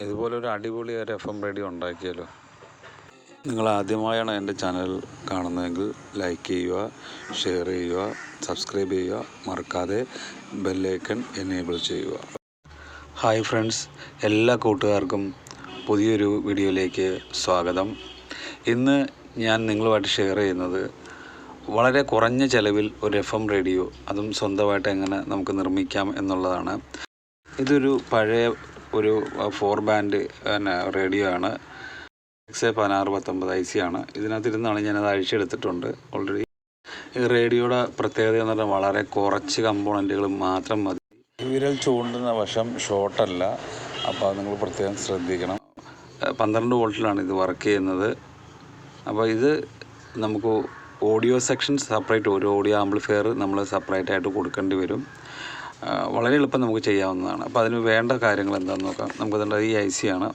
ഇതുപോലൊരു അടിപൊളി ഒരു FM റേഡിയോ ഉണ്ടാക്കിയാലോ. നിങ്ങൾ ആദ്യമായാണ് എൻ്റെ ചാനൽ കാണുന്നതെങ്കിൽ ലൈക്ക് ചെയ്യുക, ഷെയർ ചെയ്യുക, സബ്സ്ക്രൈബ് ചെയ്യുക, മറക്കാതെ ബെല്ലൈക്കൺ എനേബിൾ ചെയ്യുക. ഹായ് ഫ്രണ്ട്സ്, എല്ലാ കൂട്ടുകാർക്കും പുതിയൊരു വീഡിയോയിലേക്ക് സ്വാഗതം. ഇന്ന് ഞാൻ നിങ്ങളുമായിട്ട് ഷെയർ ചെയ്യുന്നത് വളരെ കുറഞ്ഞ ചിലവിൽ ഒരു FM റേഡിയോ, അതും സ്വന്തമായിട്ട് എങ്ങനെ നമുക്ക് നിർമ്മിക്കാം എന്നുള്ളതാണ്. ഇതൊരു പഴയ ഒരു 4 ബാൻഡ് റേഡിയോ ആണ്. 1619 IC ആണ്. ഇതിനകത്തിരുന്നാണ് ഞാനത് അഴിച്ചെടുത്തിട്ടുണ്ട് ഓൾറെഡി. ഈ റേഡിയോയുടെ പ്രത്യേകത എന്ന് പറഞ്ഞാൽ വളരെ കുറച്ച് കമ്പോണൻറ്റുകൾ മാത്രം മതി. വിരൽ ചൂണ്ടുന്ന വശം ഷോർട്ടല്ല, അപ്പോൾ അത് നിങ്ങൾ പ്രത്യേകം ശ്രദ്ധിക്കണം. 12 വോൾട്ടിലാണ് ഇത് വർക്ക് ചെയ്യുന്നത്. അപ്പോൾ ഇത് നമുക്ക് ഓഡിയോ സെക്ഷൻ സെപ്പറേറ്റ്, ഒരു ഓഡിയോ ആംപ്ലിഫയർ നമ്മൾ സെപ്പറേറ്റ് ആയിട്ട് കൊടുക്കേണ്ടി വരും. വളരെ എളുപ്പം നമുക്ക് ചെയ്യാവുന്നതാണ്. അപ്പോൾ അതിന് വേണ്ട കാര്യങ്ങൾ എന്താണെന്ന് നോക്കാം. നമുക്കതുണ്ട്, ഈ IC ആണ്,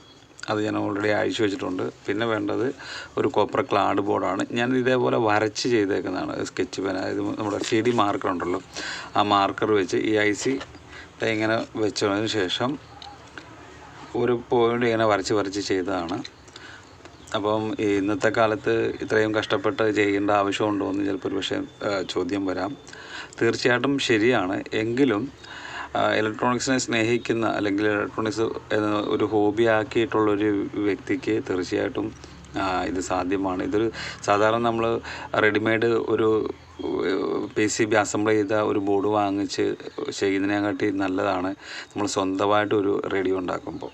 അത് ഞാൻ ഓൾറെഡി അഴിച്ചു വെച്ചിട്ടുണ്ട്. പിന്നെ വേണ്ടത് ഒരു കോപ്പർ ക്ലാഡ് ബോർഡാണ്. ഞാൻ ഇതേപോലെ വരച്ച് ചെയ്തേക്കുന്നതാണ്. സ്കെച്ച് പെൻ, ഇത് നമ്മുടെ CD മാർക്കർ ഉണ്ടല്ലോ, ആ മാർക്കർ വെച്ച് ഈ IC ഇങ്ങനെ വെച്ചതിന് ശേഷം ഒരു പോയിൻ്റ് ഇങ്ങനെ വരച്ച് ചെയ്തതാണ്. അപ്പം ഇന്നത്തെ കാലത്ത് ഇത്രയും കഷ്ടപ്പെട്ട് ചെയ്യേണ്ട ആവശ്യമുണ്ടോ എന്ന് ചിലപ്പോൾ ഒരു പക്ഷേ ചോദ്യം വരാം. തീർച്ചയായിട്ടും ശരിയാണ്. എങ്കിലും ഇലക്ട്രോണിക്സിനെ സ്നേഹിക്കുന്ന, അല്ലെങ്കിൽ ഇലക്ട്രോണിക്സ് ഒരു ഹോബി ആക്കിയിട്ടുള്ളൊരു വ്യക്തിക്ക് തീർച്ചയായിട്ടും ഇത് സാധ്യമാണ്. ഇതൊരു സാധാരണ നമ്മൾ റെഡിമെയ്ഡ് ഒരു PCB അസംബിൾ ചെയ്ത ഒരു ബോർഡ് വാങ്ങിച്ച് ചെയ്യുന്നതിനെക്കാട്ടി നല്ലതാണ് നമ്മൾ സ്വന്തമായിട്ട് ഒരു റേഡിയോ ഉണ്ടാക്കുമ്പോൾ.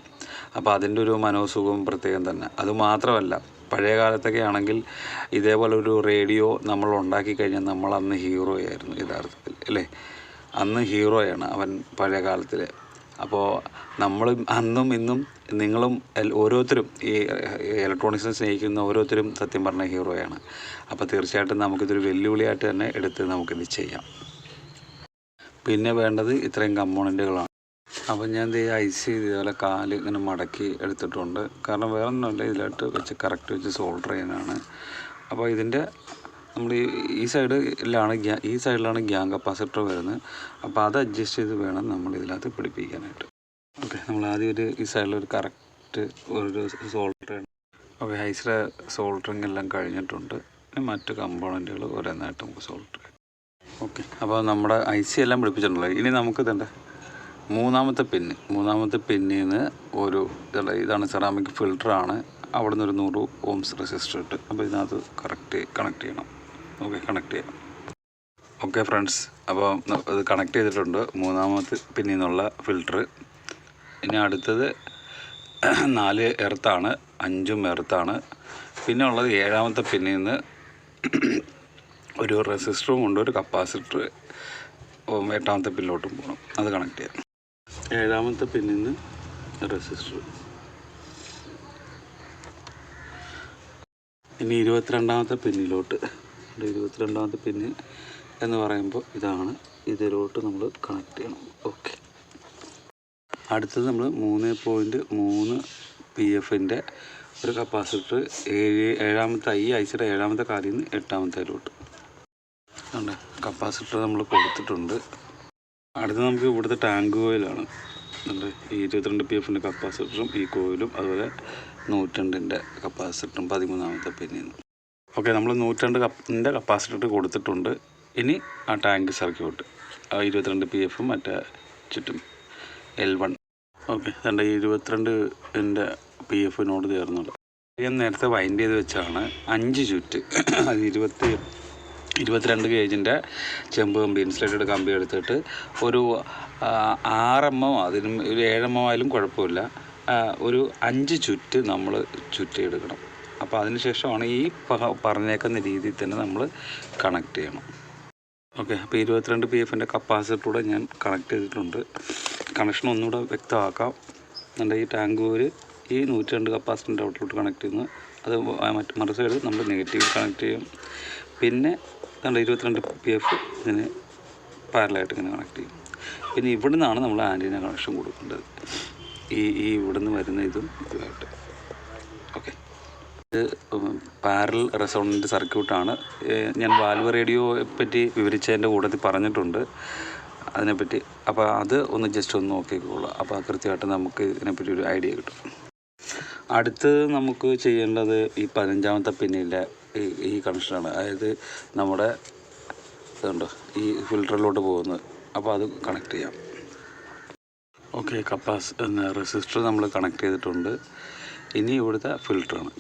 അപ്പോൾ അതിൻ്റെ ഒരു മനോസുഖവും പ്രത്യേകം തന്നെ. അതുമാത്രമല്ല, പഴയ കാലത്തൊക്കെ ആണെങ്കിൽ ഇതേപോലെ ഒരു റേഡിയോ നമ്മൾ ഉണ്ടാക്കി കഴിഞ്ഞാൽ നമ്മൾ അന്ന് ഹീറോ ആയിരുന്നു യഥാർത്ഥത്തിൽ, അല്ലേ? അന്ന് ഹീറോയാണ് അവൻ പഴയ കാലത്തിൽ. അപ്പോൾ നമ്മൾ അന്നും ഇന്നും നിങ്ങളും ഓരോരുത്തരും ഈ ഇലക്ട്രോണിക്സിനെ സ്നേഹിക്കുന്ന ഓരോരുത്തരും സത്യം പറഞ്ഞ ഹീറോയാണ്. അപ്പോൾ തീർച്ചയായിട്ടും നമുക്കിതൊരു വെല്ലുവിളിയായിട്ട് തന്നെ എടുത്ത് നമുക്കിത് ചെയ്യാം. പിന്നെ വേണ്ടത് ഇത്രയും കമ്പോണൻറ്റുകളാണ്. അപ്പം ഞാൻ ഈ IC ഇതുപോലെ കാല് ഇങ്ങനെ മടക്കി എടുത്തിട്ടുണ്ട്. കാരണം വേറെ ഒന്നുമില്ല, ഇതിലായിട്ട് വെച്ച് കറക്റ്റ് വെച്ച് സോൾഡർ ചെയ്യാനാണ്. അപ്പോൾ ഇതിൻ്റെ നമ്മൾ ഈ സൈഡിലാണ് ഗ്യാൻ കപ്പാസിറ്റർ വരുന്നത്. അപ്പോൾ അത് അഡ്ജസ്റ്റ് ചെയ്ത് വേണം നമ്മൾ ഇതിനകത്ത് പിടിപ്പിക്കാനായിട്ട്. ഓക്കെ, നമ്മൾ ആദ്യം ഈ സൈഡിലൊരു കറക്റ്റ് ഒരു സോൾഡർ ചെയ്യണം. ഓക്കെ, ICയുടെ സോൾഡറിങ് എല്ലാം കഴിഞ്ഞിട്ടുണ്ട്. പിന്നെ മറ്റ് കമ്പോണൻറ്റുകൾ ഓരോന്നായിട്ട് നമുക്ക് സോൾഡർ ചെയ്യാം. ഓക്കെ, അപ്പോൾ നമ്മുടെ IC എല്ലാം പിടിപ്പിച്ചിട്ടുണ്ടല്ലോ. ഇനി നമുക്ക് ഇതുണ്ട് മൂന്നാമത്തെ പിന്നിൽ നിന്ന് ഇതാണ് സെറാമിക് ഫിൽറ്ററാണ്. അവിടെ നിന്ന് ഒരു 100 ohms റെസിസ്റ്റർ ഇട്ട്, അപ്പോൾ ഇതിനകത്ത് കണക്ട് ചെയ്യണം. ഓക്കെ, കണക്ട് ചെയ്യാം. ഓക്കെ ഫ്രണ്ട്സ്, അപ്പോൾ ഇത് കണക്ട് ചെയ്തിട്ടുണ്ട്, മൂന്നാമത്തെ പിന്നിൽ നിന്നുള്ള ഫിൽറ്റർ. ഇനി അടുത്തത് 4 എർത്താണ്, 5 എർത്താണ്. പിന്നെ ഉള്ളത് 7ാമത്തെ പിന്നിൽ നിന്ന് ഒരു റെസിസ്റ്ററും കൊണ്ട് ഒരു കപ്പാസിറ്റർ 8ാമത്തെ പിന്നിലോട്ടും പോകണം. അത് കണക്ട് ചെയ്യാം. 7ാമത്തെ പിന്നിൽ നിന്ന് റെസിസ്റ്റർ. ഇനി 22ാമത്തെ പിന്നിലോട്ട്. 22ാമത്തെ പിന്ന് എന്ന് പറയുമ്പോൾ ഇതാണ്, ഇതിലോട്ട് നമ്മൾ കണക്ട് ചെയ്യണം. ഓക്കെ, അടുത്തത് നമ്മൾ 3.3 PFൻ്റെ ഒരു കപ്പാസിറ്റർ 7ാമത്തെ ICയുടെ 7ാമത്തെ കാലിൽ നിന്ന് 8ാമത്തേലോട്ട് ഉണ്ട്. കപ്പാസിറ്റർ നമ്മൾ കൊടുത്തിട്ടുണ്ട്. അടുത്ത് നമുക്ക് ഇവിടുത്തെ ടാങ്ക് കോയിലാണ്. ഈ 22 PFൻ്റെ കപ്പാസിറ്ററും ഈ കോയിലും, അതുപോലെ 102ൻ്റെ കപ്പാസിറ്ററും 13ാമത്തെ പിന്നിൽ നിന്ന്. ഓക്കെ, നമ്മൾ 102ൻ്റെ കപ്പാസിറ്റർ കൊടുത്തിട്ടുണ്ട്. ഇനി ആ ടാങ്ക് സർക്യൂട്ട് 22 PFും മറ്റേ ചുറ്റും L1. ഓക്കെ, അതുകൊണ്ട് 22ൻ്റെ PFിനോട് ചേർന്നുണ്ട്. ഞാൻ നേരത്തെ വൈൻഡ് ചെയ്ത് വെച്ചാണ് 5 ചുറ്റ്. അത് 22 ഗേജിൻ്റെ ചെമ്പ് കമ്പി, ഇൻസുലേറ്റഡ് കമ്പി എടുത്തിട്ട് ഒരു 6 mm, അതിനും ഒരു 7 mm ആയാലും കുഴപ്പമില്ല, ഒരു 5 ചുറ്റ് നമ്മൾ ചുറ്റിയെടുക്കണം. അപ്പോൾ അതിനുശേഷമാണ് ഈ പറഞ്ഞേക്കുന്ന രീതിയിൽ തന്നെ നമ്മൾ കണക്ട് ചെയ്യണം. ഓക്കെ, അപ്പോൾ 22 PFൻ്റെ കപ്പാസിറ്ററൂടെ ഞാൻ കണക്ട് ചെയ്തിട്ടുണ്ട്. കണക്ഷൻ ഒന്നുകൂടെ വ്യക്തമാക്കാം. നമ്മുടെ ഈ ടാങ്ക് ഒരു ഈ 102 കപ്പാസിറ്ററിൻ്റെ ഔട്ടിലോട്ട് കണക്ട് ചെയ്യുന്നു. അത് മറ്റു സൈഡ് നമ്മൾ നെഗറ്റീവ് കണക്ട് ചെയ്യും. പിന്നെ 22 PF ഇതിന് പാരലായിട്ട് ഇങ്ങനെ കണക്ട് ചെയ്യും. പിന്നെ ഇവിടെ നിന്നാണ് നമ്മൾ ആൻറ്റീന കണക്ഷൻ കൊടുക്കേണ്ടത്. ഈ ഇവിടുന്ന് വരുന്ന ഇതുമായിട്ട്. ഓക്കെ, ഇത് പാരലൽ റെസൊണൻ്റ് സർക്യൂട്ടാണ്. ഞാൻ വാൽവ് റേഡിയോയെ പറ്റി വിവരിച്ചതിൻ്റെ കൂട്ടത്തിൽ പറഞ്ഞിട്ടുണ്ട് അതിനെപ്പറ്റി. അപ്പോൾ അത് ജസ്റ്റ് ഒന്ന് നോക്കിക്കോളൂ. അപ്പോൾ കൃത്യമായിട്ട് നമുക്ക് ഇതിനെപ്പറ്റി ഒരു ഐഡിയ കിട്ടും. അടുത്ത് നമുക്ക് ചെയ്യേണ്ടത് ഈ 15ാമത്തെ പിന്നിലെ ഈ കണക്ഷനാണ്. അതായത് നമ്മുടെ ഇതുണ്ടോ ഈ ഫിൽറ്ററിലോട്ട് പോകുന്നത്. അപ്പോൾ അത് കണക്ട് ചെയ്യാം. ഓക്കെ, റെസിസ്റ്റർ നമ്മൾ കണക്ട് ചെയ്തിട്ടുണ്ട്. ഇനി ഇവിടുത്തെ ഫിൽറ്ററാണ്.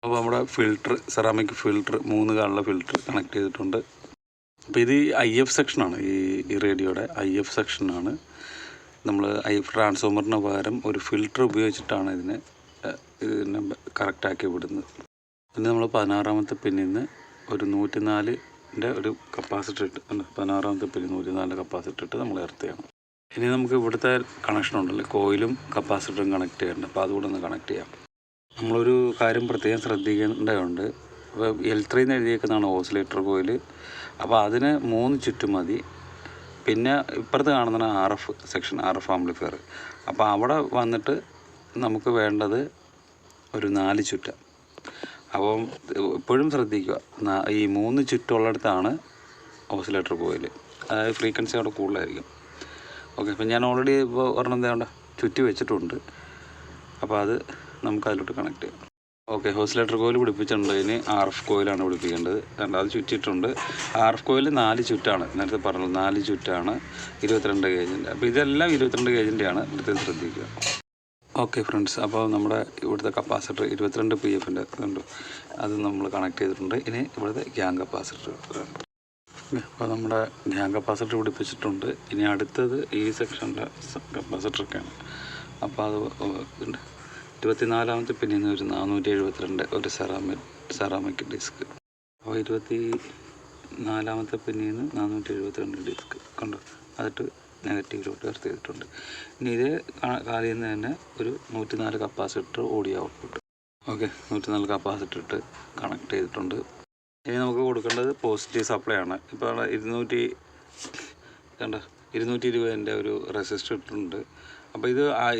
അപ്പോൾ നമ്മുടെ ഫിൽറ്റർ, സെറാമിക് ഫിൽറ്റർ, 3 കാണുള്ള ഫിൽറ്റർ കണക്ട് ചെയ്തിട്ടുണ്ട്. അപ്പോൾ ഇത് IF സെക്ഷനാണ്. ഈ റേഡിയോയുടെ IF സെക്ഷനാണ്. നമ്മൾ IF ട്രാൻസ്ഫോമറിന് പകരം ഒരു ഫിൽറ്റർ ഉപയോഗിച്ചിട്ടാണ് ഇതിനെ കറക്റ്റാക്കി വിടുന്നത്. പിന്നെ നമ്മൾ 16ാമത്തെ പിന്നിൽ നിന്ന് ഒരു 104ൻ്റെ ഒരു കപ്പാസിറ്റർ ഇട്ട്, 16ാമത്തെ പിന്നിൽ 104 കപ്പാസിറ്റർ ഇട്ട് നമ്മൾ എർത്ത് ചെയ്യണം. ഇനി നമുക്ക് ഇവിടുത്തെ കണക്ഷൻ ഉണ്ടല്ലോ, കോയിലും കപ്പാസിറ്ററും കണക്ട് ചെയ്യേണ്ടത്. അപ്പോൾ അതുകൂടെ ഒന്ന് കണക്ട് ചെയ്യാം. നമ്മളൊരു കാര്യം പ്രത്യേകം ശ്രദ്ധിക്കേണ്ടതുണ്ട്. അപ്പോൾ L3 എന്ന് എഴുതിയേക്കുന്നതാണ് ഓസിലേറ്റർ കോയിൽ. അപ്പോൾ അതിന് 3 ചുറ്റും മതി. പിന്നെ ഇപ്പുറത്ത് കാണുന്നതാണ് RF സെക്ഷൻ, RF ആംപ്ലിഫയർ. അപ്പോൾ അവിടെ വന്നിട്ട് നമുക്ക് വേണ്ടത് ഒരു 4 ചുറ്റ. അപ്പം എപ്പോഴും ശ്രദ്ധിക്കുക, ഈ 3 ചുറ്റുള്ളിടത്താണ് ഓസിലേറ്റർ കോയിൽ. അതായത് ഫ്രീക്വൻസി അവിടെ കൂടുതലായിരിക്കും. ഓക്കെ, അപ്പം ഞാൻ ഓൾറെഡി ഇപ്പോൾ ഒരെണ്ണം എന്താ ചുറ്റി വെച്ചിട്ടുണ്ട്. അപ്പോൾ അത് നമുക്ക് അതിലോട്ട് കണക്ട് ചെയ്യാം. ഓക്കെ, ഓസിലേറ്റർ കോയിൽ പിടിപ്പിച്ചിട്ടുണ്ട്. ഇനി RF കോയിലാണ് പിടിപ്പിക്കേണ്ടത്. അത് ചുറ്റിയിട്ടുണ്ട്. RF കോയിൽ 4 ചുറ്റാണ്, നേരത്തെ പറഞ്ഞത് 4 ചുറ്റാണ് 22 ഗേജിൻ്റെ. അപ്പോൾ ഇതെല്ലാം 22 ഗേജിൻ്റെയാണ്, എടുത്ത് ശ്രദ്ധിക്കുക. ഓക്കെ ഫ്രണ്ട്സ്, അപ്പോൾ നമ്മുടെ ഇവിടുത്തെ കപ്പാസിറ്റർ 22 PFൻ്റെ ഉണ്ട്, അത് നമ്മൾ കണക്ട് ചെയ്തിട്ടുണ്ട്. ഇനി ഇവിടുത്തെ ഗ്യാങ് കപ്പാസിറ്റർ. അപ്പോൾ നമ്മുടെ ഗ്യാങ് കപ്പാസിറ്റർ പിടിപ്പിച്ചിട്ടുണ്ട്. ഇനി അടുത്തത് ഈ സെക്ഷൻ്റെ കപ്പാസിറ്ററൊക്കെയാണ്. അപ്പോൾ അത് ഉണ്ട്. 24ാമത്തെ പിന്നിൽ നിന്ന് ഒരു 472 ഒരു സെറാമിക് ഡിസ്ക്. അപ്പോൾ 24ാമത്തെ പിന്നിൽ നിന്ന് 472 ഡിസ്ക് കണ്ടോ, അതിട്ട് നെഗറ്റീവിലോട്ട് എർത്ത് ചെയ്തിട്ടുണ്ട്. ഇനി ഇത് കാലിൽ നിന്ന് തന്നെ ഒരു 104 capacitor audio output. Okay, 104 capacitor ഇട്ട് കണക്ട് ചെയ്തിട്ടുണ്ട്. ഇനി നമുക്ക് കൊടുക്കേണ്ടത് പോസിറ്റീവ് സപ്ലൈ ആണ്. ഇപ്പോൾ 220ൻ്റെ ഒരു റെസിസ്റ്റർ ഇട്ടിട്ടുണ്ട്. അപ്പോൾ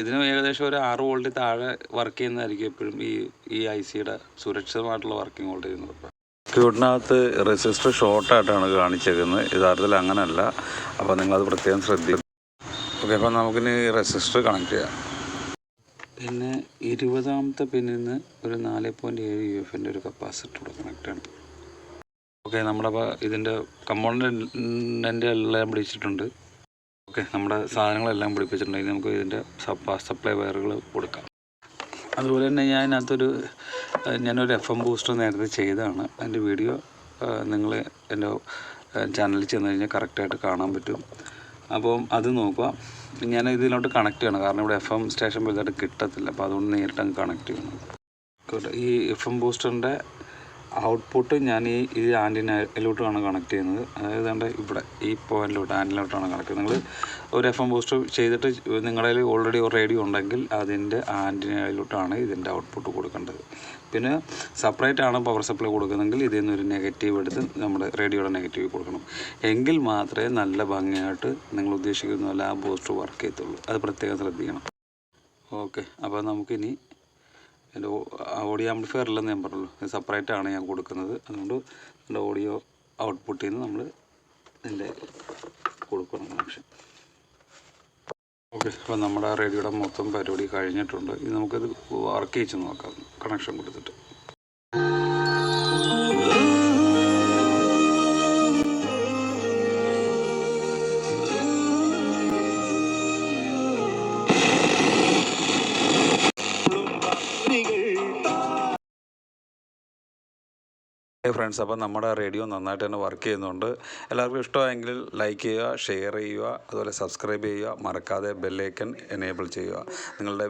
ഇതിന് ഏകദേശം ഒരു 6 വോൾട്ടിൽ താഴെ വർക്ക് ചെയ്യുന്നതായിരിക്കും എപ്പോഴും ഈ ICയുടെ സുരക്ഷിതമായിട്ടുള്ള വർക്കിംഗ് വോൾട്ടേജ് എന്ന് പറയുന്നത്. സർക്യൂട്ടിനകത്ത് റെസിസ്റ്റർ ഷോർട്ടായിട്ടാണ് കാണിച്ചേക്കുന്നത്, യഥാർത്ഥത്തിൽ അങ്ങനെയല്ല. അപ്പോൾ നിങ്ങളത് പ്രത്യേകം ശ്രദ്ധിക്കും. ഓക്കെ, അപ്പോൾ നമുക്കിനി റെസിസ്റ്റർ കണക്ട് ചെയ്യാം. പിന്നെ 20ാമത്തെ പിന്നിൽ നിന്ന് ഒരു 4.7 UFൻ്റെ ഒരു കപ്പാസിറ്റർ കണക്ട് ആണ്. ഓക്കെ, നമ്മളപ്പോൾ ഇതിൻ്റെ കമ്പോണൻ്റ് എല്ലാം പിടിച്ചിട്ടുണ്ട്. ഓക്കെ, നമ്മുടെ സാധനങ്ങളെല്ലാം പിടിപ്പിച്ചിട്ടുണ്ടെങ്കിൽ നമുക്ക് ഇതിൻ്റെ സപ്ലൈ വയറുകൾ കൊടുക്കാം. അതുപോലെ തന്നെ ഞാനൊരു FM ബൂസ്റ്റർ നേരത്തെ ചെയ്തതാണ്. അതിൻ്റെ വീഡിയോ നിങ്ങൾ എൻ്റെ ചാനലിൽ ചെന്ന് കഴിഞ്ഞാൽ കറക്റ്റായിട്ട് കാണാൻ പറ്റും. അപ്പം അത് നോക്കുക. ഞാൻ ഇതിലോട്ട് കണക്ട് ചെയ്യണം, കാരണം ഇവിടെ FM സ്റ്റേഷൻ വലുതായിട്ട് കിട്ടത്തില്ല. അപ്പോൾ അതുകൊണ്ട് നേരിട്ട് അങ്ങ് കണക്ട് ചെയ്യണം. ഈ FM ബൂസ്റ്ററിൻ്റെ ഔട്ട്പുട്ട് ഞാൻ ഈ ആൻറ്റിനയിലോട്ടാണ് കണക്ട് ചെയ്യുന്നത്. അതായത് ഇവിടെ ഈ പോയിന്റിലോട്ട് ആൻറ്റിനയിലോട്ടാണ് കണക്ട് ചെയ്യുന്നത്. നിങ്ങൾ ഒരു FM ബൂസ്റ്റർ ചെയ്തിട്ട് നിങ്ങളുടെ കയ്യിൽ ഓൾറെഡി ഒരു റേഡിയോ ഉണ്ടെങ്കിൽ അതിൻ്റെ ആൻറ്റിനയിലോട്ടാണ് ഇതിൻ്റെ ഔട്ട്പുട്ട് കൊടുക്കേണ്ടത്. പിന്നെ സെപ്പറേറ്റ് ആണ് പവർ സപ്ലൈ കൊടുക്കുന്നതെങ്കിൽ ഇതിൽ നിന്നൊരു നെഗറ്റീവ് എടുത്ത് നമ്മുടെ റേഡിയോയുടെ നെഗറ്റീവ് കൊടുക്കണം. എങ്കിൽ മാത്രമേ നല്ല ഭംഗിയായിട്ട് നിങ്ങൾ ഉദ്ദേശിക്കുന്ന പോലെ ആ ബൂസ്റ്റർ വർക്ക് ചെയ്യത്തുള്ളൂ. അത് പ്രത്യേകം ശ്രദ്ധിക്കണം. ഓക്കെ, അപ്പോൾ നമുക്കിനി എൻ്റെ ഓഡിയോ ആംപ്ലിഫയർ അല്ലെന്ന് ഞാൻ പറഞ്ഞല്ലോ, ഇത് സെപ്പറേറ്റ് ആണ് ഞാൻ കൊടുക്കുന്നത്. അതുകൊണ്ട് എൻ്റെ ഓഡിയോ ഔട്ട്പുട്ടിൽ നിന്ന് നമ്മൾ ഇതിൻ്റെ കൊടുക്കണം കണക്ഷൻ. ഓക്കെ, അപ്പോൾ നമ്മുടെ റേഡിയോയുടെ മൊത്തം പരിപാടി കഴിഞ്ഞിട്ടുണ്ട്. ഇനി നമുക്കത് വർക്ക് ചെയ്ത് നോക്കാം കണക്ഷൻ കൊടുത്തിട്ട്. ഫ്രണ്ട്സ്, അപ്പോൾ നമ്മുടെ റേഡിയോ നന്നായിട്ട് തന്നെ വർക്ക് ചെയ്യുന്നുണ്ട്. എല്ലാവർക്കും ഇഷ്ടമായെങ്കിൽ ലൈക്ക് ചെയ്യുക, ഷെയർ ചെയ്യുക, അതുപോലെ സബ്സ്ക്രൈബ് ചെയ്യുക, മറക്കാതെ ബെല്ലൈക്കൺ എനേബിൾ ചെയ്യുക. നിങ്ങളുടെ